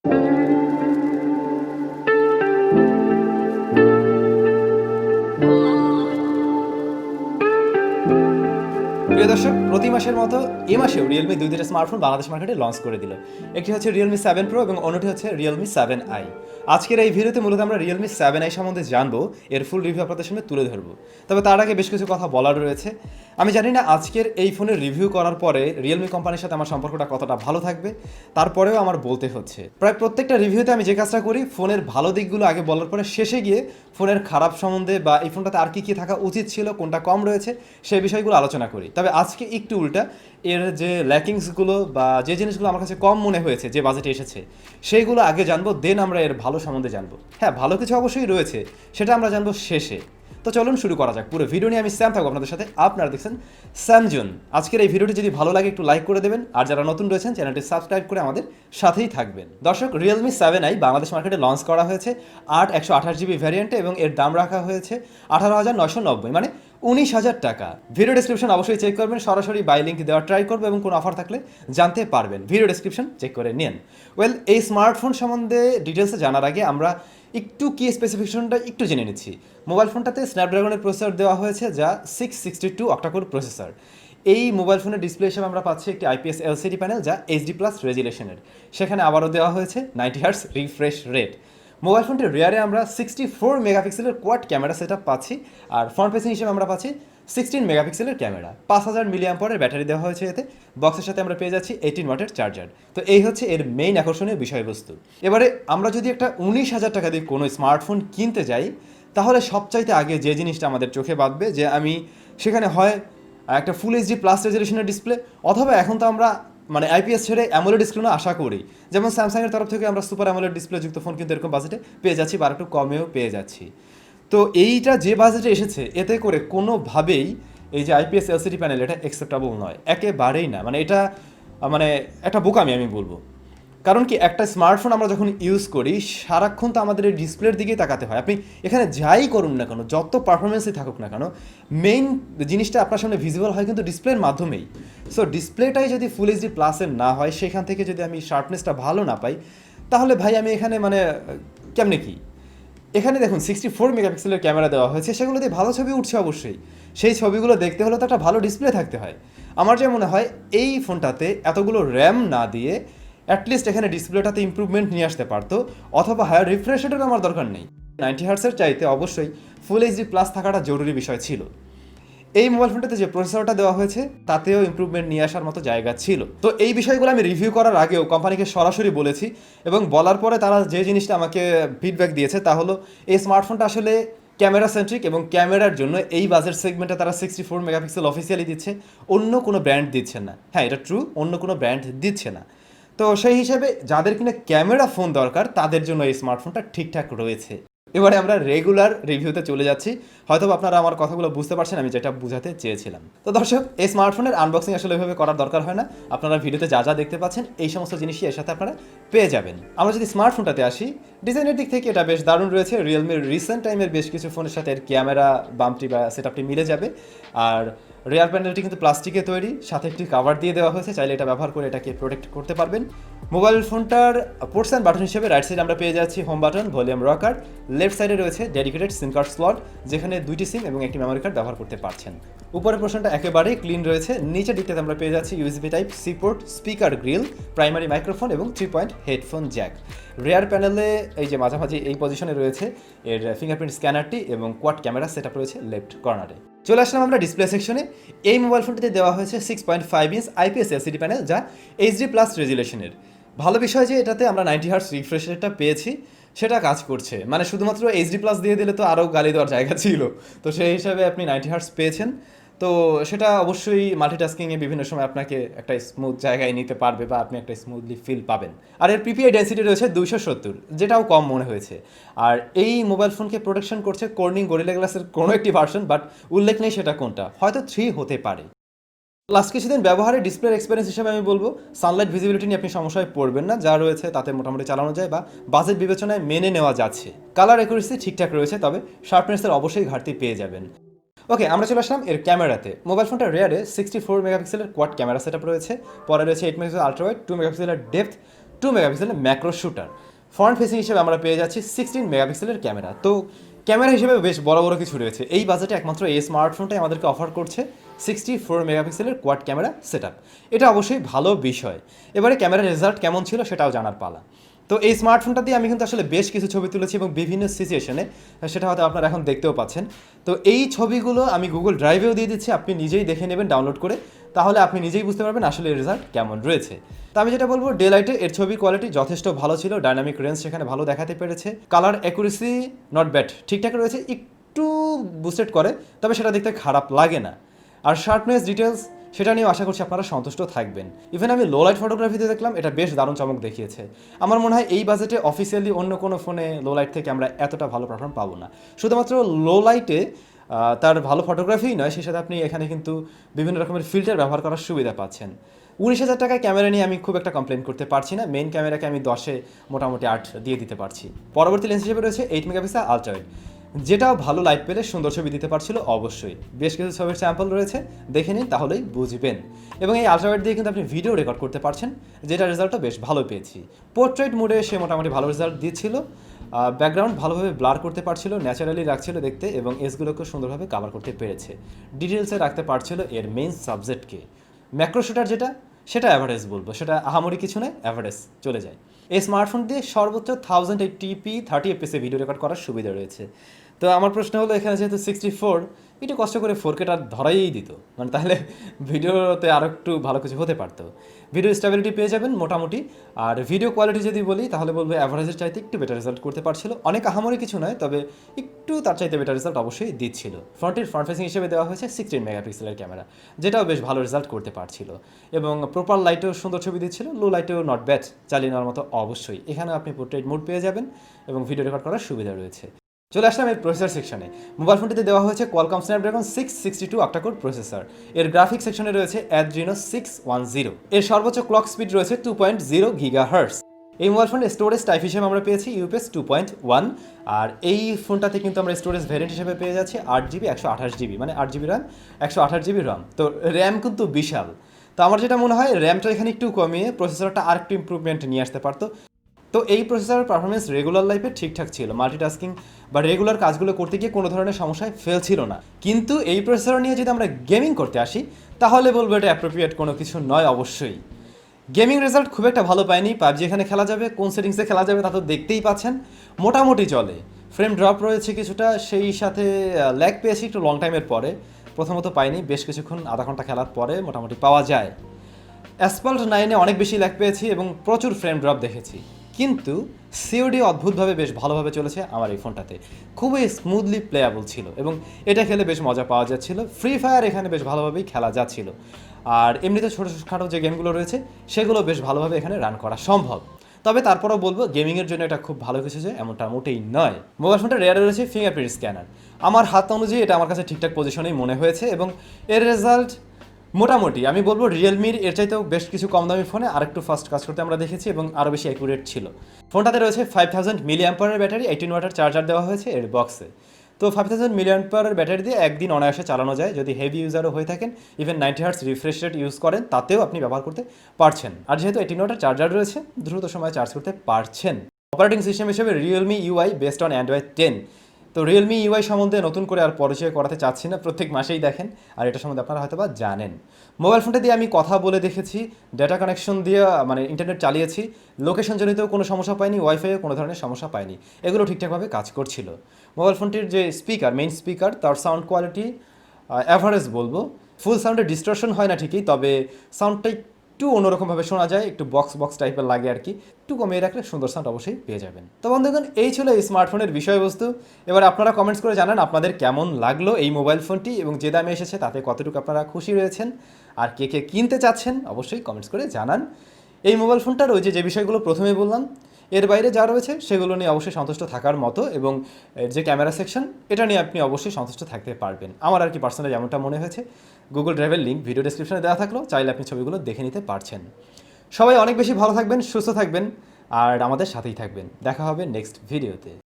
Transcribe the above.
প্রিয় দর্শক, প্রতি মাসের মতো এ মাসেও রিয়েলমি দুইটা স্মার্টফোন বাংলাদেশ মার্কেটে লঞ্চ করে দিল। একটি হচ্ছে রিয়েলমি 7 প্রো এবং অন্যটি হচ্ছে রিয়েলমি 7i। আজকের এই ভিডিওতে মূলত আমরা রিয়েলমি 7i সম্বন্ধে জানবো, এর ফুল রিভিউ আপনাদের সামনে তুলে ধরবো। তবে তার আগে বেশ কিছু কথা বলার রয়েছে। আমি জানি না আজকের এই ফোনের রিভিউ করার পরে রিয়েলমি কোম্পানির সাথে আমার সম্পর্কটা কতটা ভালো থাকবে, তারপরেও আমার বলতে হচ্ছে। প্রায় প্রত্যেকটা রিভিউতে আমি যে কাজটা করি, ফোনের ভালো দিকগুলো আগে বলার পরে শেষে গিয়ে ফোনের খারাপ সম্বন্ধে বা এই ফোনটাতে আর কি থাকা উচিত ছিল, কোনটা কম রয়েছে, সেই বিষয়গুলো আলোচনা করি। তবে আজকে একটু উল্টা, এর যে ল্যাকিংসগুলো বা যে জিনিসগুলো আমার কাছে কম মনে হয়েছে যে বাজেটে এসেছে, সেইগুলো আগে জানবো, দেন আমরা এর ভালো সম্বন্ধে জানবো। হ্যাঁ, ভালো কিছু অবশ্যই রয়েছে, সেটা আমরা জানবো শেষে। তো চলুন শুরু করা যাক। পুরো ভিডিও নিয়ে আমি স্যাম থাকবো আপনাদের সাথে। আপনারা দেখছেন স্যামজন। আজকের এই ভিডিওটি যদি ভালো লাগে একটু লাইক করে দেবেন, আর যারা নতুন রয়েছেন চ্যানেলটি সাবস্ক্রাইব করে আমাদের সাথেই থাকবেন। দর্শক, রিয়েলমি 7i বাংলাদেশ মার্কেটে লঞ্চ করা হয়েছে 8/128GB ভ্যারিয়েন্টে এবং এর দাম রাখা হয়েছে 18,990, মানে 19,000 টাকা। ভিডিও ডেসক্রিপশন অবশ্যই চেক করবেন, সরাসরি বাই লিঙ্ক দেওয়ার ট্রাই করবো এবং কোনো অফার থাকলে জানতে পারবেন। ভিডিও ডেসক্রিপশন চেক করে নিন। ওয়েল, এই স্মার্টফোন সম্বন্ধে ডিটেলসে জানার আগে আমরা একটু কি স্পেসিফিকেশনটা একটু জেনে নিচ্ছি। মোবাইল ফোনটাতে স্ন্যাপড্রাগনের প্রসেসর দেওয়া হয়েছে, যা 662 অক্টাকোর প্রসেসর। এই মোবাইল ফোনের ডিসপ্লে হিসেবে আমরা পাচ্ছি একটি IPS LCD প্যানেল, যা HD+ রেজুলেশনের। সেখানে আবারও দেওয়া হয়েছে 90 হার্টজ রিফ্রেশ রেট। মোবাইল ফোনটির রিয়ারে আমরা 64 মেগাপিক্সেলের কোয়াড ক্যামেরা সেটআপ পাচ্ছি, আর ফ্রন্ট ফেসিং হিসেবে আমরা পাচ্ছি 16 মেগাপিক্সেলের ক্যামেরা। 5000 মিলিঅ্যাম্পিয়ারের ব্যাটারি দেওয়া হয়েছে এতে। বক্সের সাথে আমরা পেয়ে যাচ্ছি 18 ওয়াটের চার্জার। তো এই হচ্ছে এর মেইন আকর্ষণীয় বিষয়বস্তু। এবারে আমরা যদি একটা 19,000 টাকা দিয়ে কোনো স্মার্টফোন কিনতে যাই, তাহলে সবচাইতে আগে যে জিনিসটা আমাদের চোখে বাঁধবে, যে আমি সেখানে হয় একটা ফুল HD+ রেজুলেশনের ডিসপ্লে, অথবা এখন তো আমরা মানে IPS ছেড়ে অ্যামোলেড স্ক্রিনও আশা করি। যেমন স্যামসাংয়ের তরফ থেকে আমরা সুপার অ্যামোলেড ডিসপ্লে যুক্ত ফোন কিন্তু এরকম বাজেটে পেয়ে যাচ্ছি, বা একটু কমেও পেয়ে যাচ্ছি। তো এইটা যে বাজেটে এসেছে, এতে করে কোনোভাবেই এই যে IPS LCD প্যানেল, এটা অ্যাকসেপ্টেবল নয়, একেবারেই না। মানে এটা মানে একটা বোকামি আমি বলবো। কারণ কি, একটা স্মার্টফোন আমরা যখন ইউজ করি, সারাক্ষণ তো আমাদের এই ডিসপ্লের দিকেই তাকাতে হয়। আপনি এখানে যাই করুন না কেন, যত পারফরমেন্সই থাকুক না কেন, মেইন জিনিসটা আপনার সামনে ভিজিবল হয় কিন্তু ডিসপ্লের মাধ্যমেই। সো ডিসপ্লেটাই যদি ফুল HD+-এর না হয়, সেখান থেকে যদি আমি শার্পনেসটা ভালো না পাই, তাহলে ভাই আমি এখানে মানে কেমনে কি। এখানে দেখুন 64 মেগাপিক্সেলের ক্যামেরা দেওয়া হয়েছে, সেগুলো দিয়ে ভালো ছবি উঠছে অবশ্যই। সেই ছবিগুলো দেখতে হলে তো একটা ভালো ডিসপ্লে থাকতে হয়। আমার যে মনে হয় এই ফোনটাতে এতগুলো র্যাম না দিয়ে অ্যাটলিস্ট এখানে ডিসপ্লেটাতে ইমপ্রুভমেন্ট নিয়ে আসতে পারতো, অথবা হায়ার রিফ্রেশ রেটের আমার দরকার নেই। 90 হার্টসের চাইতে অবশ্যই ফুল HD+ থাকাটা জরুরি বিষয় ছিল। এই মোবাইল ফোনটাতে যে প্রসেসরটা দেওয়া হয়েছে, তাতেও ইমপ্রুভমেন্ট নিয়ে আসার মতো জায়গা ছিল। তো এই বিষয়গুলো আমি রিভিউ করার আগেও কোম্পানিকে সরাসরি বলেছি, এবং বলার পরে তারা যে জিনিসটা আমাকে ফিডব্যাক দিয়েছে, তা হলো এই স্মার্টফোনটা আসলে ক্যামেরা সেন্ট্রিক, এবং ক্যামেরার জন্য এই বাজেট সেগমেন্টে তারা 64 মেগাপিক্সেল অফিসিয়ালি দিচ্ছে, অন্য কোনো ব্র্যান্ড দিচ্ছে না। হ্যাঁ, এটা ট্রু, অন্য কোনো ব্র্যান্ড দিচ্ছে না। তো সেই হিসেবে যাদের কিনা ক্যামেরা ফোন দরকার, তাদের জন্য এই স্মার্টফোনটা ঠিকঠাক রয়েছে। এবারে আমরা রেগুলার রিভিউতে চলে যাচ্ছি। হয়তো আপনারা আমার কথাগুলো বুঝতে পারছেন আমি যেটা বোঝাতে চেয়েছিলাম। তো দর্শক, এই স্মার্টফোনের আনবক্সিং আসলে এভাবে করার দরকার হয় না। আপনারা ভিডিওতে যা যা দেখতে পাচ্ছেন, এই সমস্ত জিনিসই এর সাথে আপনারা পেয়ে যাবেন। আমরা যদি স্মার্টফোনটাতে আসি, ডিজাইনের দিক থেকে এটা বেশ দারুণ রয়েছে। রিয়েলমির রিসেন্ট টাইমের বেশ কিছু ফোনের সাথে এর ক্যামেরা বাম্পটি বা সেটআপটি মিলে যাবে। আর রিয়ার প্যানেলটি কিন্তু প্লাস্টিকে তৈরি, সাথে একটি কাভার দিয়ে দেওয়া হয়েছে, চাইলে এটা ব্যবহার করে এটাকে প্রোটেক্ট করতে পারবেন। মোবাইল ফোনটার পোর্টস অ্যান্ড বাটন হিসেবে রাইট সাইডে আমরা পেয়ে যাচ্ছি home button, volume rocker. Left সাইডে রয়েছে ডেডিকেটেড সিম কার্ড স্লট, যেখানে 2টি সিম এবং একটি মেমোরি কার্ড ব্যবহার করতে পারছেন। উপরের পোর্শনটা একেবারেই ক্লিন রয়েছে। নিচের দিকটাতে আমরা পেয়ে যাচ্ছি USB Type-C port, speaker grill, primary microphone এবং 3 পয়েন্ট হেডফোন জ্যাক। রেয়ার প্যানেলে এই যে মাঝামাঝি এই পজিশনে রয়েছে এর ফিঙ্গারপ্রিন্ট স্ক্যানারটি, এবং কোয়াড ক্যামেরা সেটআপ রয়েছে লেফট কর্নারে। চলে আসলাম আমরা ডিসপ্লে সেকশনে। এই মোবাইল ফোনটিতে দেওয়া হয়েছে 6.5 ইঞ্চ IPS LCD প্যানেল, যা HD+ রেজুলেশনের। ভালো বিষয় যে এটাতে আমরা 90 হার্টজ রিফ্রেশ রেটটা পেয়েছি, সেটা কাজ করছে। মানে শুধুমাত্র HD+ দিয়ে দিলে তো আরও গালি দেওয়ার জায়গা ছিল, তো সেই হিসাবে আপনি 90 হার্টজ পেয়েছেন। তো সেটা অবশ্যই মাল্টিটাস্কিংয়ে বিভিন্ন সময় আপনাকে একটা স্মুথ জায়গায় নিতে পারবে, বা আপনি একটা স্মুথলি ফিল পাবেন। আর এর PPI ডেন্সিটি রয়েছে 270, যেটাও কম মনে হয়েছে। আর এই মোবাইল ফোনকে প্রোটেকশন করছে কর্নিং গরিলা গ্লাসের কোনো একটি ভার্সন, বাট উল্লেখ নেই সেটা কোনটা, হয়তো 3 হতে পারে। লাস্ট কিছুদিন ব্যবহারে ডিসপ্লের এক্সপিরিয়েন্স হিসেবে আমি বলবো, সানলাইট ভিজিবিলিটি নিয়ে আপনি সমস্যায় পড়বেন না। যা রয়েছে তাতে মোটামুটি চালানো যায়, বা বাজেট বিবেচনায় মেনে নেওয়া যাচ্ছে। কালার অ্যাকুরেসি ঠিকঠাক রয়েছে, তবে শার্পনেসের অবশ্যই ঘাটতি পেয়ে যাবেন। ওকে, আমরা চলে আসলাম এর ক্যামেরাতে। মোবাইল ফোনটার রেয়ারে 64 মেগাপিক্সেলের কোয়াড ক্যামেরা সেটআপ রয়েছে। পরে রয়েছে 8 মেগাপিক্সেল আলট্রা ওয়াইড, 2 মেগাপিক্সেলের ডেপথ, 2 মেগাপিক্সেলের ম্যাক্রো শুটার। ফ্রন্ট ফেসিং হিসেবে আমরা পেয়ে যাচ্ছি 16 মেগাপিক্সেলের ক্যামেরা। তো ক্যামেরা হিসেবে বেশ বড় বড় কিছু রয়েছে। এই বাজেটে একমাত্র এই স্মার্টফোনটাই আমাদেরকে অফার করছে 64 মেগাপিক্সেলের কোয়াড ক্যামেরা সেটআপ। এটা অবশ্যই ভালো বিষয়। এবারে ক্যামেরার রেজাল্ট কেমন ছিল সেটাও জানার পালা। তো এই স্মার্টফোনটা দিয়ে আমি কিন্তু আসলে বেশ কিছু ছবি তুলেছি এবং বিভিন্ন সিচুয়েশনে, সেটা হয়তো আপনারা এখন দেখতেও পাচ্ছেন। তো এই ছবিগুলো আমি গুগল ড্রাইভেও দিয়ে দিচ্ছি, আপনি নিজেই দেখে নেবেন ডাউনলোড করে, তাহলে আপনি নিজেই বুঝতে পারবেন আসলে এর রেজাল্ট কেমন রয়েছে। তো আমি যেটা বলবো, ডে লাইটে এর ছবি কোয়ালিটি যথেষ্ট ভালো ছিল, ডাইনামিক রেঞ্জ সেখানে ভালো দেখাতে পেরেছে, কালার অ্যাকুরেসি নট ব্যাড, ঠিকঠাক রয়েছে, একটু বুস্টেড করে, তবে সেটা দেখতে খারাপ লাগে না। আর শার্পনেস, ডিটেলস সেটা নিয়েও আশা করছি আপনারা সন্তুষ্ট থাকবেন। ইভেন আমি লো লাইট ফটোগ্রাফিতে দেখলাম এটা বেশ দারুণ চমক দেখিয়েছে। আমার মনে হয় এই বাজেটে অফিসিয়ালি অন্য কোনো ফোনে লো লাইট থেকে আমরা এতটা ভালো পারফর্ম পাবো না। শুধুমাত্র লো লাইটে তার ভালো ফটোগ্রাফিই নয়, সেই সাথে আপনি এখানে কিন্তু বিভিন্ন রকমের ফিল্টার ব্যবহার করার সুবিধা পাচ্ছেন। 19,000 টাকায় ক্যামেরা নিয়ে আমি খুব একটা কমপ্লেন করতে পারছি না। মেইন ক্যামেরাকে আমি 10-এ মোটামুটি 8 দিয়ে দিতে পারছি। পরবর্তী লেন্স হিসেবে রয়েছে 8 মেগাপিক্সেল আলট্রাওয়াইড, যেটাও ভালো লাইট পেলে সুন্দর ছবি দিতে পারছিল অবশ্যই। বেশ কিছু ছবির স্যাম্পল রয়েছে, দেখে নিন তাহলেই বুঝবেন। এবং এই আলট্রাওয়াইড দিয়ে কিন্তু আপনি ভিডিও রেকর্ড করতে পারছেন, যেটা রেজাল্টটা বেশ ভালো পেয়েছি। পোর্ট্রেট মোডে সে মোটামুটি ভালো রেজাল্ট দিচ্ছিল, ব্যাকগ্রাউন্ড ভালোভাবে ব্লার করতে পারছিল, ন্যাচারালি রাখছিল দেখতে, এবং এজগুলোকে সুন্দরভাবে কাভার করতে পেরেছে। ডিটেলসে রাখতে পারছিল এর মেইন সাবজেক্টকে। ম্যাক্রো শুটার যেটা, সেটা অ্যাভারেজ বলবো, সেটা আহামরি কিছু নয়, অ্যাভারেজ চলে যায়। এই স্মার্টফোন দিয়ে সর্বোচ্চ 1080p 30fps ভিডিও রেকর্ড করার সুবিধা রয়েছে। তো আমার প্রশ্ন হলো, এখানে যেহেতু 64, একটু কষ্ট করে 4Kটা ধরাই দিত, মানে তাহলে ভিডিওতে আরও একটু ভালো কিছু হতে পারতো। ভিডিও স্টেবিলিটি পেয়ে যাবেন মোটামুটি। আর ভিডিও কোয়ালিটি যদি বলি, তাহলে বলবো অ্যাভারেজের চাইতে একটু বেটার রেজাল্ট করতে পারছিল। অনেক আহামরি কিছু নয়, তবে একটু তার চাইতে বেটার রেজাল্ট অবশ্যই দিচ্ছিল। ফ্রন্ট ফেসিং হিসেবে দেওয়া হয়েছে 16 মেগাপিক্সেলের ক্যামেরা, যেটাও বেশ ভালো রেজাল্ট করতে পারছিল, এবং প্রপার লাইটেও সুন্দর ছবি দিচ্ছিল। লো লাইটেও নট ব্যাড, চালিয়ে নেওয়ার মতো অবশ্যই। এখানে আপনি পোর্ট্রেট মোড পেয়ে যাবেন এবং ভিডিও রেকর্ড করার সুবিধা রয়েছে। চলে আসলাম এর প্রসেসর সেকশনে। মোবাইল ফোনটিতে দেওয়া হয়েছে কোয়ালকম স্ন্যাপড্রাগন 662 অক্টাকোর প্রসেসর। এর গ্রাফিক্স সেকশনে রয়েছে অ্যাড্রিনো 610। এর সর্বোচ্চ ক্লক স্পিড রয়েছে 2.0 গিগাহার্টজ। এই মোবাইল ফোনের স্টোরেজ টাইপ হিসেবে আমরা পেয়েছি ইউপিএস 2.1। আর এই ফোনটাতে কিন্তু আমরা স্টোরেজ ভ্যারিয়েন্ট হিসেবে পেয়ে যাচ্ছি 8GB 128GB, মানে 8GB র্যাম 128GB রম। তো র্যাম কিন্তু বিশাল। তো আমার যেটা মনে হয়, র্যামটা এখানে একটু কমিয়ে প্রসেসরটা আর একটু ইম্প্রুভমেন্ট নিয়ে আসতে পারতো। তো এই প্রসেসরের পারফরমেন্স রেগুলার লাইফে ঠিকঠাক ছিল, মাল্টিটাস্কিং বা রেগুলার কাজগুলো করতে গিয়ে কোনো ধরনের সমস্যায় ফেলছিল না। কিন্তু এই প্রসেসর নিয়ে যদি আমরা গেমিং করতে আসি, তাহলে বলবো এটা অ্যাপ্রোপ্রিয়েট কোনো কিছু নয় অবশ্যই। গেমিং রেজাল্ট খুব একটা ভালো পায়নি। পাবজি এখানে খেলা যাবে, কোন সেটিংসে খেলা যাবে তা তো দেখতেই পাচ্ছেন, মোটামুটি চলে। ফ্রেম ড্রপ রয়েছে কিছুটা, সেই সাথে ল্যাগ পেয়েছি একটু লং টাইমের পরে। প্রথমত পাইনি, বেশ কিছুক্ষণ আধা ঘন্টা খেলার পরে মোটামুটি পাওয়া যায়। অ্যাসফল্ট 9-এ অনেক বেশি ল্যাগ পেয়েছি এবং প্রচুর ফ্রেম ড্রপ দেখেছি। কিন্তু সিওডি অদ্ভুতভাবে বেশ ভালোভাবে চলেছে আমার এই ফোনটাতে, খুবই স্মুথলি প্লেয়াবল ছিল এবং এটা খেলে বেশ মজা পাওয়া যাচ্ছিল। ফ্রি ফায়ার এখানে বেশ ভালোভাবেই খেলা যাচ্ছিল। আর এমনিতে ছোটোখাটো যে গেমগুলো রয়েছে সেগুলো বেশ ভালোভাবে এখানে রান করা সম্ভব। তবে তারপরও বলবো, গেমিংয়ের জন্য এটা খুব ভালো কিছু যে এমনটা মোটেই নয়। মোবাইল ফোনটা রেয়ারে রয়েছে ফিঙ্গারপ্রিন্ট স্ক্যানার। আমার হাত অনুযায়ী এটা আমার কাছে ঠিকঠাক পজিশনেই মনে হয়েছে এবং এর রেজাল্ট মোটামুটি আমি বলবো রিয়েলমির এর চাইতেও বেশ কিছু কম দামি ফোনে আরেকটু ফাস্ট কাজ করতে আমরা দেখেছি এবং আরও বেশি অ্যাকুরেট ছিল। ফোনটাতে রয়েছে 5000 মিলিঅ্যাম্পারের ব্যাটারি, 18 ওয়াটের চার্জার দেওয়া হয়েছে এর বক্সে। তো 5000 মিলিঅ্যাম্পারের ব্যাটারি দিয়ে একদিন অনায়াসে চালানো যায়, যদি হেভি ইউজারও হয়ে থাকেন, even 90 hertz refresh rate use করেন, তাতেও আপনি ব্যবহার করতে পারছেন। আর যেহেতু 18 ওয়াটের চার্জার রয়েছে, দ্রুত সময় চার্জ করতে পারছেন। অপারেটিং সিস্টেম হিসেবে Realme UI based on Android 10। তো রিয়েলমি ইউআই সম্বন্ধে নতুন করে আর পরিচয় করাতে চাচ্ছি না, প্রত্যেক মাসেই দেখেন, আর এটা সম্বন্ধে আপনারা হয়তো বা জানেন। মোবাইল ফোনটা দিয়ে আমি কথা বলে দেখেছি, ডেটা কানেকশন দিয়ে মানে ইন্টারনেট চালিয়েছি, লোকেশনজনিতও কোনো সমস্যা পাইনি, ওয়াইফাইয়ে কোনো ধরনের সমস্যা পাইনি, এগুলো ঠিকঠাকভাবে কাজ করছিল। মোবাইল ফোনটির যে স্পিকার, মেইন স্পিকার, তার সাউন্ড কোয়ালিটি অ্যাভারেজ বলবো। ফুল সাউন্ডে ডিস্টরশন হয় না ঠিকই, তবে সাউন্ডটাই একটু অন্যরকমভাবে শোনা যায়, একটু বক্স টাইপের লাগে আর কি। একটু কমিয়ে রাখলে সুন্দর সাউন্ড অবশ্যই পেয়ে যাবেন। তো বন্ধুগণ, এই ছিল এই স্মার্টফোনের বিষয়বস্তু। এবার আপনারা কমেন্টস করে জানান আপনাদের কেমন লাগলো এই মোবাইল ফোনটি এবং যে দামে এসেছে তাতে কতটুকু আপনারা খুশি রয়েছেন, আর কে কে কিনতে চাচ্ছেন অবশ্যই কমেন্টস করে জানান। এই মোবাইল ফোনটার ওই যে বিষয়গুলো প্রথমে বললাম, এর বাইরে যা রয়েছে সেগুলো নিয়ে অবশ্যই সন্তুষ্ট থাকার মতো, এবং যে ক্যামেরা সেকশন, এটা নিয়ে আপনি অবশ্যই সন্তুষ্ট থাকতে পারবেন। আমার আর কি পার্সোনালি যেমনটা মনে হয়েছে। গুগল ড্রাইভের লিঙ্ক ভিডিও ডেসক্রিপশনে দেওয়া থাকলেও চাইলে আপনি ছবিগুলো দেখে নিতে পারছেন। সবাই অনেক বেশি ভালো থাকবেন, সুস্থ থাকবেন, আর আমাদের সাথেই থাকবেন। দেখা হবে নেক্সট ভিডিওতে।